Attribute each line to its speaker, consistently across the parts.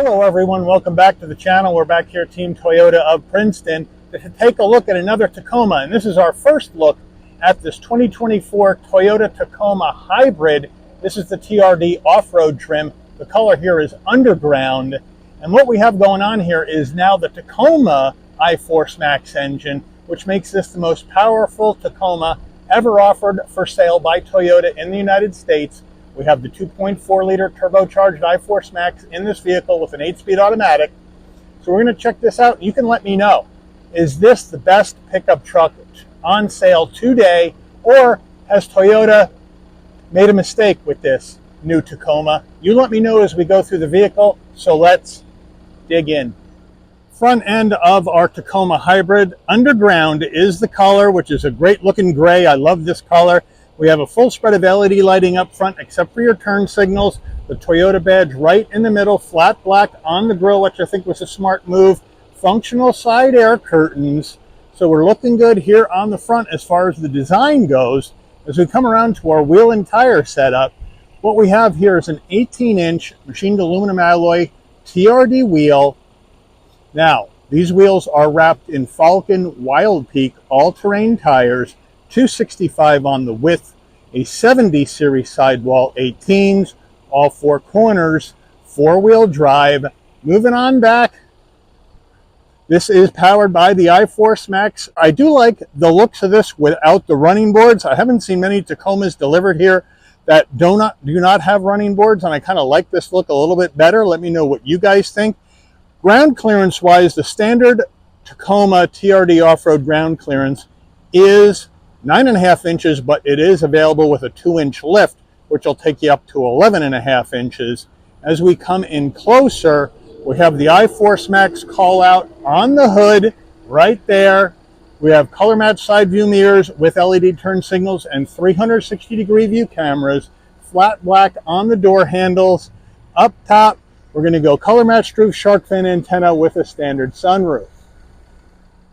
Speaker 1: Hello everyone, welcome back to the channel. We're back here at Team Toyota of Princeton to take a look at another Tacoma, and this is our first look at this 2024 Toyota Tacoma Hybrid. This is the TRD off-road trim. The color here is underground, and what we have going on here is now the Tacoma iForce Max engine, which makes this the most powerful Tacoma ever offered for sale by Toyota in the United States. We have the 2.4-liter turbocharged iForce Max in this vehicle with an 8-speed automatic. So we're going to check this out. You can let me know, is this the best pickup truck on sale today, or has Toyota made a mistake with this new Tacoma? You let me know as we go through the vehicle, so let's dig in. Front end of our Tacoma Hybrid, underground is the color, which is a great looking gray. I love this color. We have a full spread of LED lighting up front, except for your turn signals. The Toyota badge right in the middle, flat black on the grille, which I think was a smart move. Functional side air curtains. So we're looking good here on the front as far as the design goes. As we come around to our wheel and tire setup, what we have here is an 18-inch machined aluminum alloy TRD wheel. Now, these wheels are wrapped in Falcon Wild Peak all-terrain tires, 265 on the width, a 70 series sidewall 18s, all four corners, four-wheel drive. Moving on back, this is powered by the iForce Max. I do like the looks of this without the running boards. I haven't seen many Tacomas delivered here that do not have running boards, and I kind of like this look a little bit better. Let me know what you guys think. Ground clearance wise, the standard Tacoma TRD off-road ground clearance is 9.5 inches, but it is available with a 2-inch lift, which will take you up to 11.5 inches. As we come in closer, we have the iForce Max call out on the hood right there. We have color match side view mirrors with LED turn signals and 360-degree view cameras. Flat black on the door handles. Up top, we're going to go color matched roof shark fin antenna with a standard sunroof.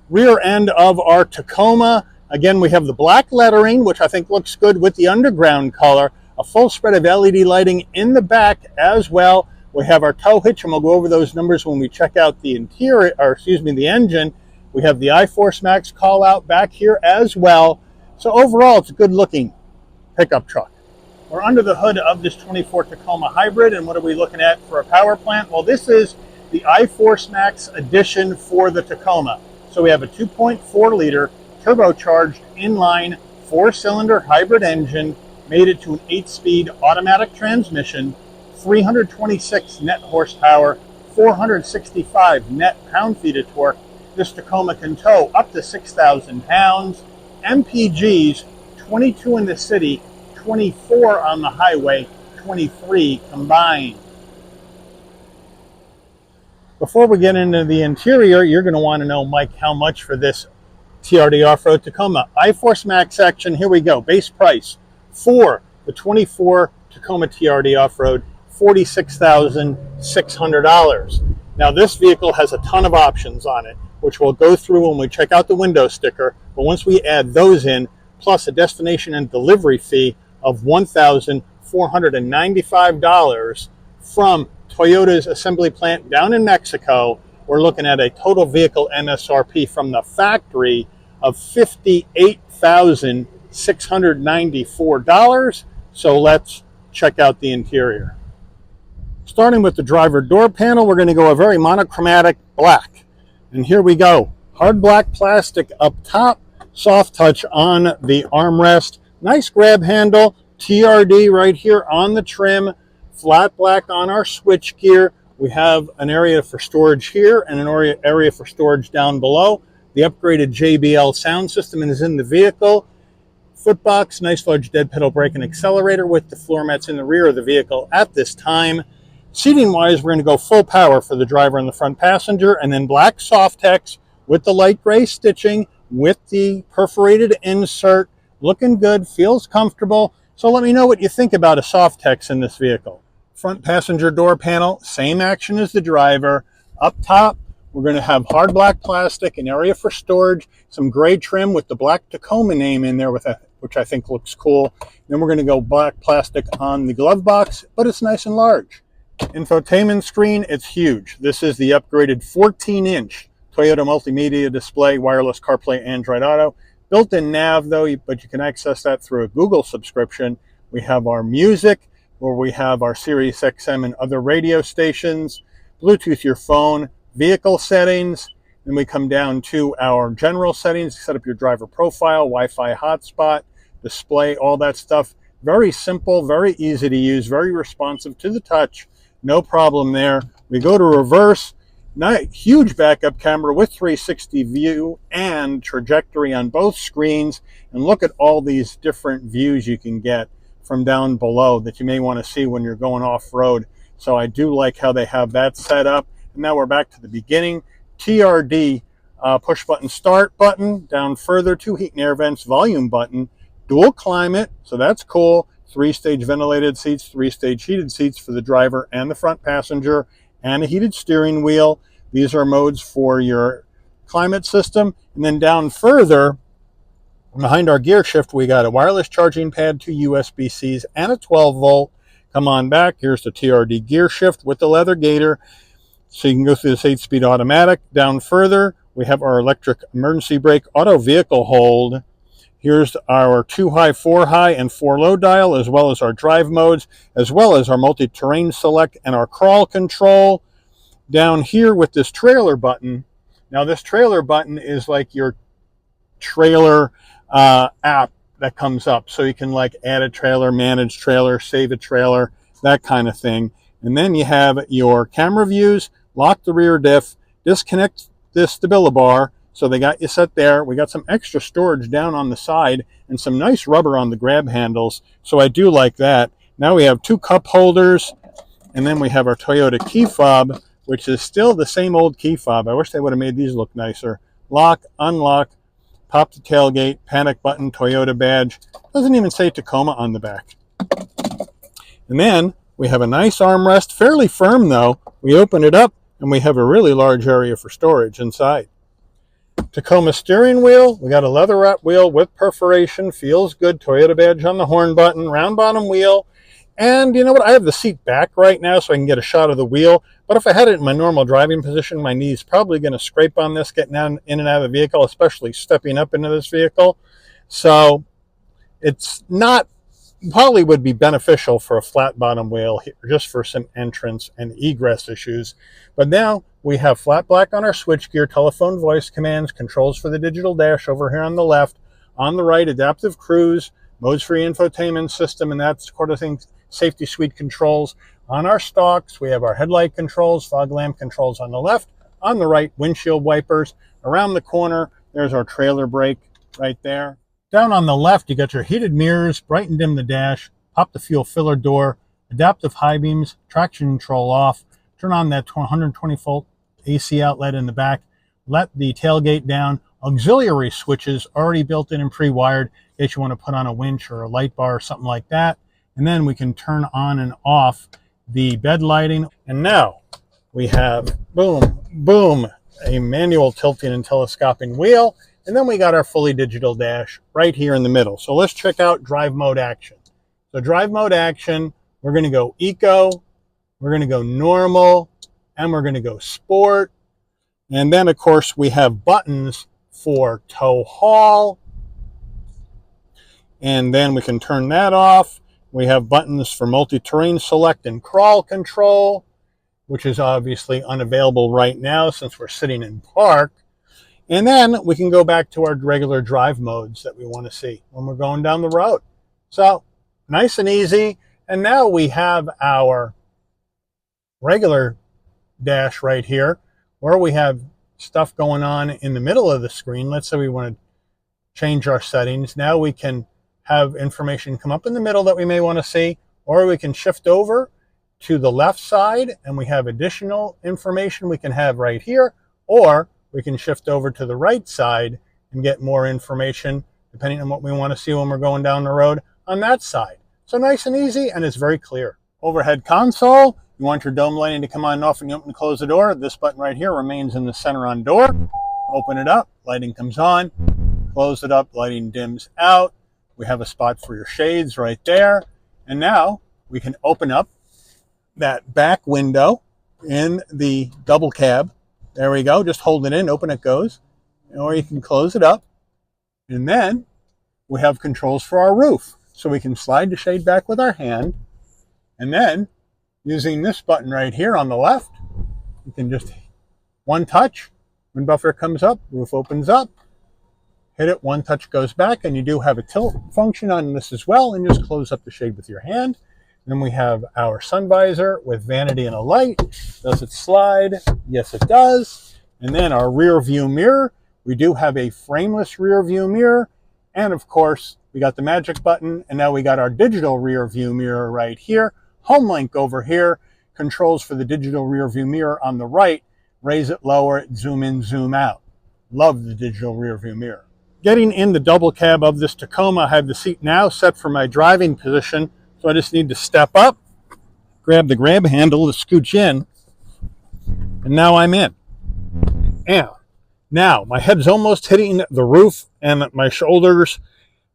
Speaker 1: Rear end of our Tacoma. Again, we have the black lettering, which I think looks good with the underground color. A full spread of LED lighting in the back as well. We have our tow hitch, and we'll go over those numbers when we check out the interior, or excuse me, the engine. We have the iForce Max call out back here as well. So overall, it's a good looking pickup truck. We're under the hood of this 24 Tacoma Hybrid, and what are we looking at for a power plant? Well, this is the iForce Max edition for the Tacoma. So we have a 2.4-liter turbocharged inline 4-cylinder hybrid engine, made it to an 8-speed automatic transmission, 326 net horsepower, 465 net pound-feet of torque. This Tacoma can tow up to 6,000 pounds. MPGs, 22 in the city, 24 on the highway, 23 combined. Before we get into the interior, you're going to want to know, Mike, how much for this TRD off-road Tacoma. iForce Max action, here we go. Base price for the 24 Tacoma TRD off-road, $46,600. Now this vehicle has a ton of options on it, which we'll go through when we check out the window sticker. But once we add those in, plus a destination and delivery fee of $1,495 from Toyota's assembly plant down in Mexico, we're looking at a total vehicle MSRP from the factory of $58,694. So let's check out the interior. Starting with the driver door panel, we're going to go a very monochromatic black. And here we go. Hard black plastic up top, soft touch on the armrest. Nice grab handle, TRD right here on the trim, flat black on our switch gear. We have an area for storage here and an area for storage down below. The upgraded JBL sound system is in the vehicle. Footbox, nice large dead pedal brake and accelerator with the floor mats in the rear of the vehicle at this time. Seating wise, we're going to go full power for the driver and the front passenger, and then black Softex with the light gray stitching with the perforated insert. Looking good, feels comfortable. So let me know what you think about a Softex in this vehicle. Front passenger door panel, same action as the driver. Up top, we're going to have hard black plastic, an area for storage, some gray trim with the black Tacoma name in there, which I think looks cool. Then we're going to go black plastic on the glove box, but it's nice and large. Infotainment screen, it's huge. This is the upgraded 14-inch Toyota multimedia display, wireless CarPlay, Android Auto. Built-in nav though, but you can access that through a Google subscription. We have our music, where we have our Sirius XM and other radio stations, Bluetooth your phone, vehicle settings, then we come down to our general settings, set up your driver profile, Wi-Fi hotspot, display, all that stuff. Very simple, very easy to use, very responsive to the touch. No problem there. We go to reverse. Huge backup camera with 360 view and trajectory on both screens. And look at all these different views you can get from down below that you may want to see when you're going off-road. So I do like how they have that set up. And now we're back to the beginning. TRD, push button start button. Down further, 2 heat and air vents, volume button, dual climate, so that's cool. 3-stage ventilated seats, 3-stage heated seats for the driver and the front passenger, and a heated steering wheel. These are modes for your climate system. And then down further, behind our gear shift, we got a wireless charging pad, 2 USB-Cs, and a 12-volt. Come on back. Here's the TRD gear shift with the leather gator. So you can go through this 8-speed automatic. Down further, we have our electric emergency brake, auto vehicle hold. Here's our 2 high, 4 high, and 4 low dial, as well as our drive modes, as well as our multi-terrain select and our crawl control. Down here with this trailer button. Now this trailer button is like your trailer app that comes up. So you can like add a trailer, manage trailer, save a trailer, that kind of thing. And then you have your camera views, lock the rear diff, disconnect this stabilibar. So they got you set there. We got some extra storage down on the side and some nice rubber on the grab handles. So I do like that. Now we have 2 cup holders, and then we have our Toyota key fob, which is still the same old key fob. I wish they would have made these look nicer. Lock, unlock, pop the tailgate, panic button, Toyota badge. Doesn't even say Tacoma on the back. And then we have a nice armrest, fairly firm though. We open it up and we have a really large area for storage inside. Tacoma steering wheel, we got a leather wrap wheel with perforation, feels good. Toyota badge on the horn button, round bottom wheel. And you know what, I have the seat back right now so I can get a shot of the wheel. But if I had it in my normal driving position, my knee's probably going to scrape on this getting in and out of the vehicle, especially stepping up into this vehicle. So it's not, probably would be beneficial for a flat bottom wheel here, just for some entrance and egress issues. But now we have flat black on our switchgear, telephone voice commands, controls for the digital dash over here on the left. On the right, adaptive cruise, modes for infotainment system, and that sort of thing, safety suite controls. On our stalks, we have our headlight controls, fog lamp controls on the left. On the right, windshield wipers. Around the corner, there's our trailer brake right there. Down on the left, you got your heated mirrors, bright and dim the dash, pop the fuel filler door, adaptive high beams, traction control off, turn on that 120-volt AC outlet in the back, let the tailgate down, auxiliary switches already built in and pre-wired in case you want to put on a winch or a light bar or something like that. And then we can turn on and off the bed lighting. And now we have, boom, boom, a manual tilting and telescoping wheel. And then we got our fully digital dash right here in the middle. So let's check out drive mode action. So drive mode action, we're going to go eco, we're going to go normal, and we're going to go sport. And then, of course, we have buttons for tow haul. And then we can turn that off. We have buttons for multi-terrain select and crawl control, which is obviously unavailable right now since we're sitting in park. And then we can go back to our regular drive modes that we want to see when we're going down the road. So nice and easy. And now we have our regular dash right here where we have stuff going on in the middle of the screen. Let's say we want to change our settings. Now we can have information come up in the middle that we may want to see, or we can shift over to the left side and we have additional information we can have right here, or we can shift over to the right side and get more information depending on what we want to see when we're going down the road on that side. So nice and easy, and it's very clear. Overhead console, you want your dome lighting to come on and off when you open and close the door. This button right here remains in the center on door. Open it up, lighting comes on. Close it up, lighting dims out. We have a spot for your shades right there. And now we can open up that back window in the double cab. There we go. Just hold it in, open it goes. Or you can close it up. And then we have controls for our roof. So we can slide the shade back with our hand. And then using this button right here on the left, you can just one touch. Wind buffer comes up, roof opens up. Hit it, one touch goes back, and you do have a tilt function on this as well, and just close up the shade with your hand. Then we have our sun visor with vanity and a light. Does it slide? Yes, it does. And then our rear view mirror. We do have a frameless rear view mirror. And of course, we got the magic button, and now we got our digital rear view mirror right here. Home link over here. Controls for the digital rear view mirror on the right. Raise it, lower it, zoom in, zoom out. Love the digital rear view mirror. Getting in the double cab of this Tacoma, I have the seat now set for my driving position. So I just need to step up, grab the grab handle to scooch in, and now I'm in. And now my head's almost hitting the roof and my shoulders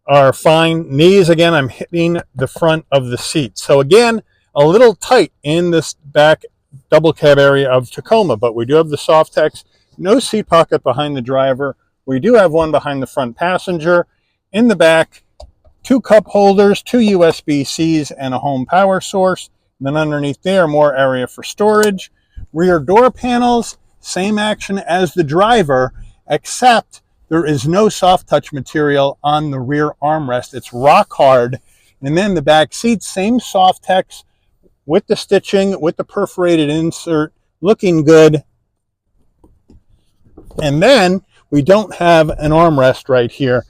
Speaker 1: are fine. Knees, again, I'm hitting the front of the seat. So again, a little tight in this back double cab area of Tacoma, but we do have the Softex, no seat pocket behind the driver. We do have one behind the front passenger. In the back, 2 cup holders, 2 USB-Cs, and a home power source. And then underneath there, more area for storage. Rear door panels, same action as the driver, except there is no soft touch material on the rear armrest. It's rock hard. And then the back seats, same Softex with the stitching, with the perforated insert, looking good. And then we don't have an armrest right here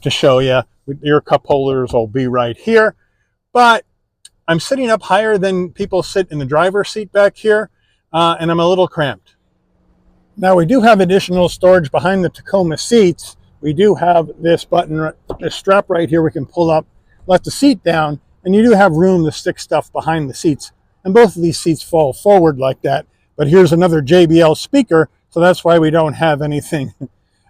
Speaker 1: to show you. Your cup holders will be right here. But I'm sitting up higher than people sit in the driver's seat back here, and I'm a little cramped. Now we do have additional storage behind the Tacoma seats. We do have this button, this strap right here we can pull up, let the seat down, and you do have room to stick stuff behind the seats. And both of these seats fall forward like that. But here's another JBL speaker, so that's why we don't have anything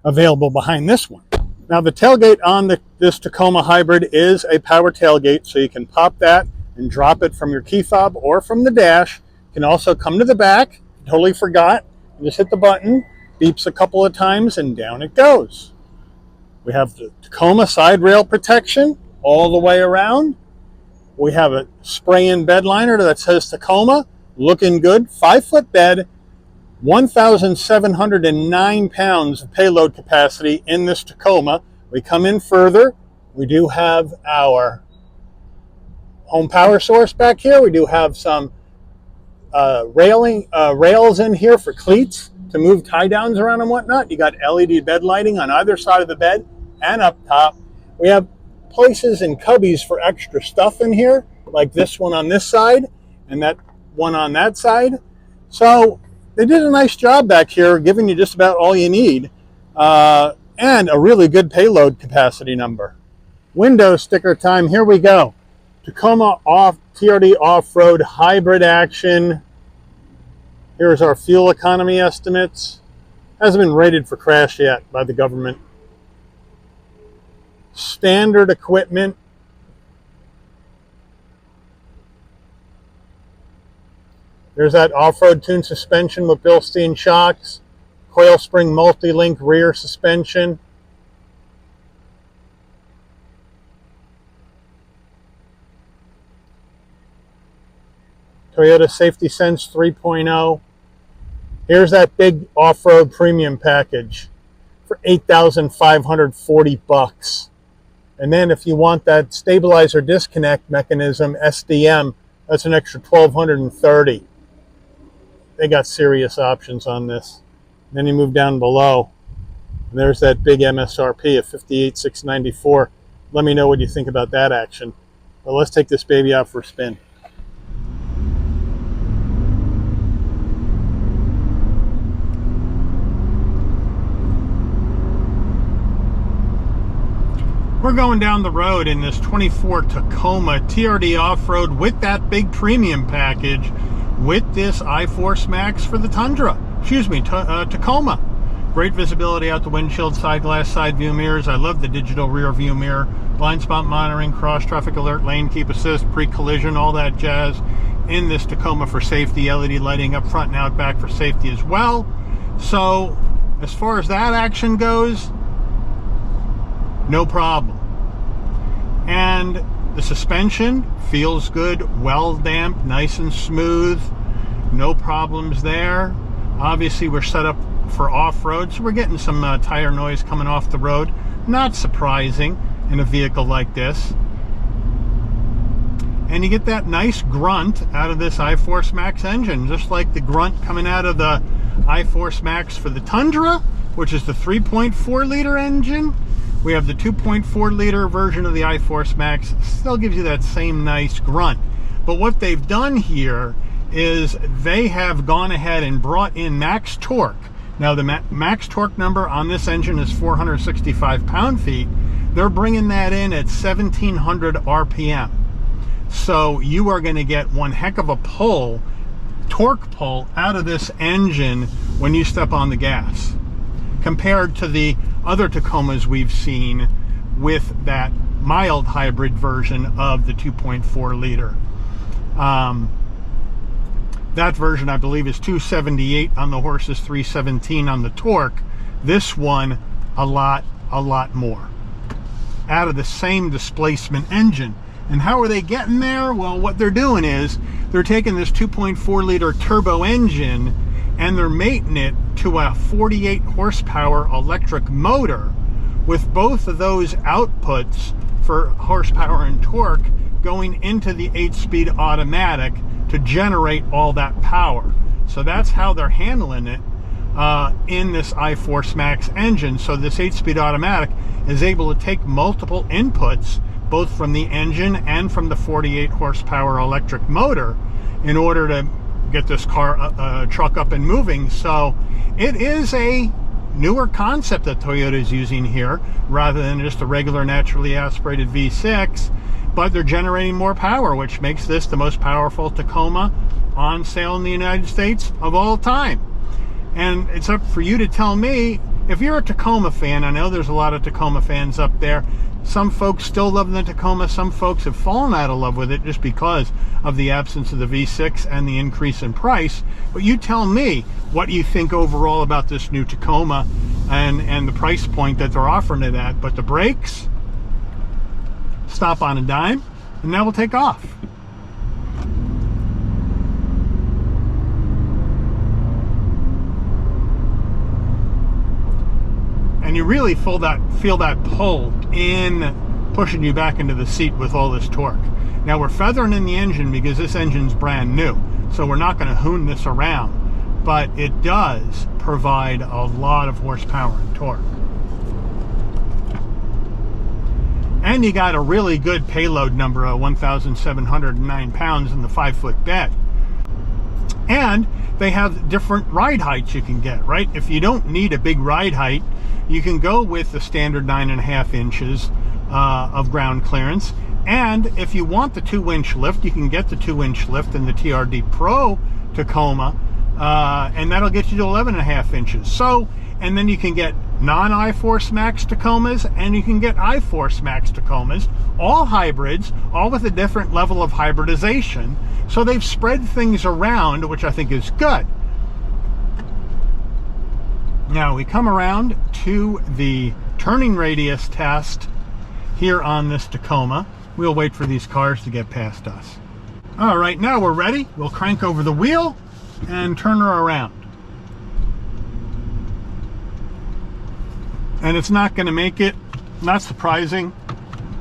Speaker 1: available behind this one. Now the tailgate on this Tacoma Hybrid is a power tailgate, so you can pop that and drop it from your key fob or from the dash. You can also come to the back, totally forgot, you just hit the button, beeps a couple of times, and down it goes. We have the Tacoma side rail protection all the way around. We have a spray-in bed liner that says Tacoma, looking good, 5-foot bed, 1,709 pounds of payload capacity in this Tacoma. We come in further. We do have our home power source back here. We do have some rails in here for cleats to move tie downs around and whatnot. You got LED bed lighting on either side of the bed and up top. We have places and cubbies for extra stuff in here, like this one on this side and that one on that side. So they did a nice job back here, giving you just about all you need, and a really good payload capacity number. Window sticker time, here we go. Tacoma TRD off-road hybrid action. Here's our fuel economy estimates. Hasn't been rated for crash yet by the government. Standard equipment. There's that off-road tuned suspension with Bilstein shocks, coil spring multi-link rear suspension. Toyota Safety Sense 3.0. Here's that big off-road premium package for $8,540. And then if you want that stabilizer disconnect mechanism, SDM, that's an extra $1,230. They got serious options on this. And then you move down below, and there's that big MSRP of $58,694. Let me know what you think about that action. But let's take this baby out for a spin. We're going down the road in this 24 Tacoma TRD off-road with that big premium package with this iForce Max for the Tundra. Excuse me, Tacoma. Great visibility out the windshield, side glass, side view mirrors. I love the digital rear view mirror. Blind spot monitoring, cross traffic alert, lane keep assist, pre-collision, all that jazz in this Tacoma for safety. LED lighting up front and out back for safety as well. So as far as that action goes, no problem. And the suspension feels good, well damped, nice and smooth. No problems there. Obviously we're set up for off-road, so we're getting some tire noise coming off the road. Not surprising in a vehicle like this. And you get that nice grunt out of this iForce Max engine, just like the grunt coming out of the iForce Max for the Tundra, which is the 3.4 liter engine. We have the 2.4 liter version of the iForce Max. Still gives you that same nice grunt. But what they've done here is they have gone ahead and brought in max torque. Now the max torque number on this engine is 465 pound-feet. They're bringing that in at 1700 RPM. So you are going to get one heck of a pull, torque pull out of this engine when you step on the gas, compared to the other Tacomas we've seen with that mild hybrid version of the 2.4 liter. That version, I believe, is 278 on the horses, 317 on the torque. This one, a lot more. Out of the same displacement engine. And how are they getting there? Well, what they're doing is they're taking this 2.4 liter turbo engine and they're mating it to a 48 horsepower electric motor with both of those outputs for horsepower and torque going into the 8-speed automatic to generate all that power. So that's how they're handling it in this iForce Max engine. So this 8-speed automatic is able to take multiple inputs, both from the engine and from the 48 horsepower electric motor, in order to get this truck up and moving. So it is a newer concept that Toyota is using here, rather than just a regular naturally aspirated V6. But they're generating more power, which makes this the most powerful Tacoma on sale in the United States of all time. And it's up for you to tell me, if you're a Tacoma fan. I know there's a lot of Tacoma fans up there. Some folks still love the Tacoma. Some folks have fallen out of love with it just because of the absence of the V6 and the increase in price. But you tell me, what do you think overall about this new Tacoma and the price point that they're offering it at? But the brakes, stop on a dime, and now we'll take off. And you really feel that pull in pushing you back into the seat with all this torque. Now we're feathering in the engine because this engine's brand new, so we're not going to hoon this around, but it does provide a lot of horsepower and torque. And you got a really good payload number of 1,709 pounds in the 5-foot bed. And they have different ride heights you can get, right? If you don't need a big ride height, you can go with the standard 9.5 inches of ground clearance. And if you want the 2-inch lift, you can get the 2-inch lift in the TRD Pro Tacoma, and that'll get you to 11.5 inches. So, and then you can get non-iForce Max Tacomas, and you can get iForce Max Tacomas, all hybrids, all with a different level of hybridization. So they've spread things around, which I think is good. Now we come around to the turning radius test here on this Tacoma. We'll wait for these cars to get past us. All right, now we're ready. We'll crank over the wheel and turn her around. And it's not going to make it, not surprising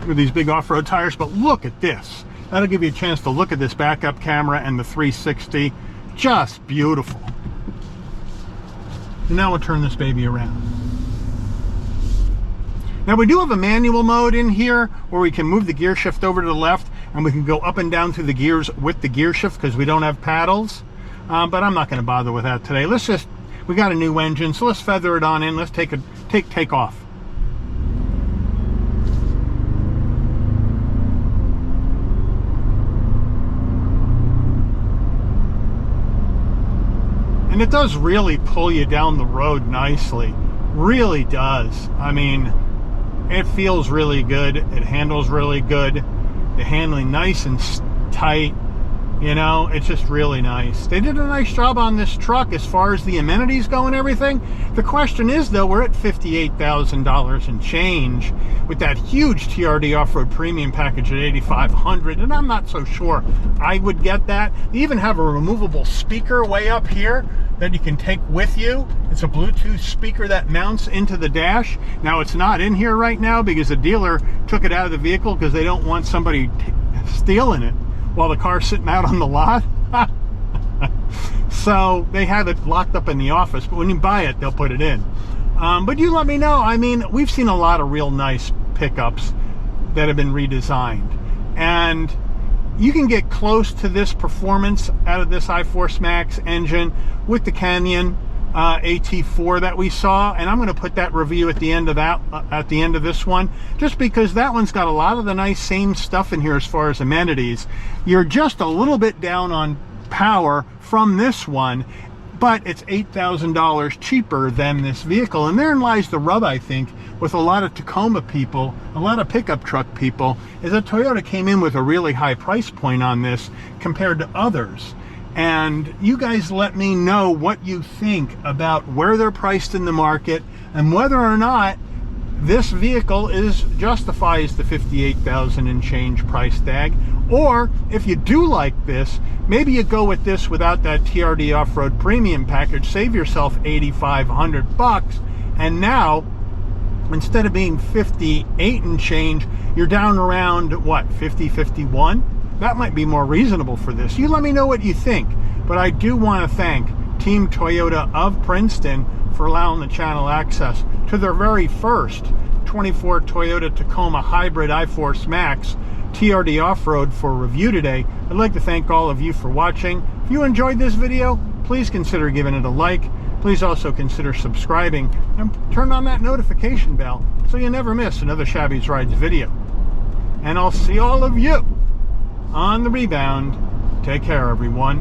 Speaker 1: with these big off-road tires, but look at this. That'll give you a chance to look at this backup camera and the 360. Just beautiful. And now we'll turn this baby around. Now we do have a manual mode in here where we can move the gear shift over to the left, and we can go up and down through the gears with the gear shift because we don't have paddles. But I'm not going to bother with that today. We got a new engine, so let's feather it on in. Let's take off. And it does really pull you down the road nicely. Really does. I mean, it feels really good. It handles really good. The handling nice and tight. You know, it's just really nice. They did a nice job on this truck as far as the amenities go and everything. The question is, though, we're at $58,000 and change with that huge TRD off-road premium package at $8,500, and I'm not so sure I would get that. They even have a removable speaker way up here that you can take with you. It's a Bluetooth speaker that mounts into the dash. Now, it's not in here right now because the dealer took it out of the vehicle because they don't want somebody stealing it while the car's sitting out on the lot. So they have it locked up in the office, but when you buy it, they'll put it in. But you let me know. I mean, we've seen a lot of real nice pickups that have been redesigned, and you can get close to this performance out of this iForce Max engine with the Canyon AT4 that we saw, and I'm going to put that review at the end of that, at the end of this one, just because that one's got a lot of the nice same stuff in here as far as amenities. You're just a little bit down on power from this one, but it's $8,000 cheaper than this vehicle, and therein lies the rub, I think, with a lot of Tacoma people, a lot of pickup truck people, is that Toyota came in with a really high price point on this compared to others. And you guys let me know what you think about where they're priced in the market and whether or not this vehicle justifies the $58,000 and change price tag. Or if you do like this, maybe you go with this without that TRD off-road premium package, save yourself $8,500, and now instead of being 58 and change, you're down around what, 50, 51? That might be more reasonable for this. You let me know what you think. But I do want to thank Team Toyota of Princeton for allowing the channel access to their very first 24 Toyota Tacoma Hybrid iForce Max TRD Off-Road for review today. I'd like to thank all of you for watching. If you enjoyed this video, please consider giving it a like. Please also consider subscribing and turn on that notification bell so you never miss another Shabby's Rides video. And I'll see all of you on the rebound. Take care, everyone.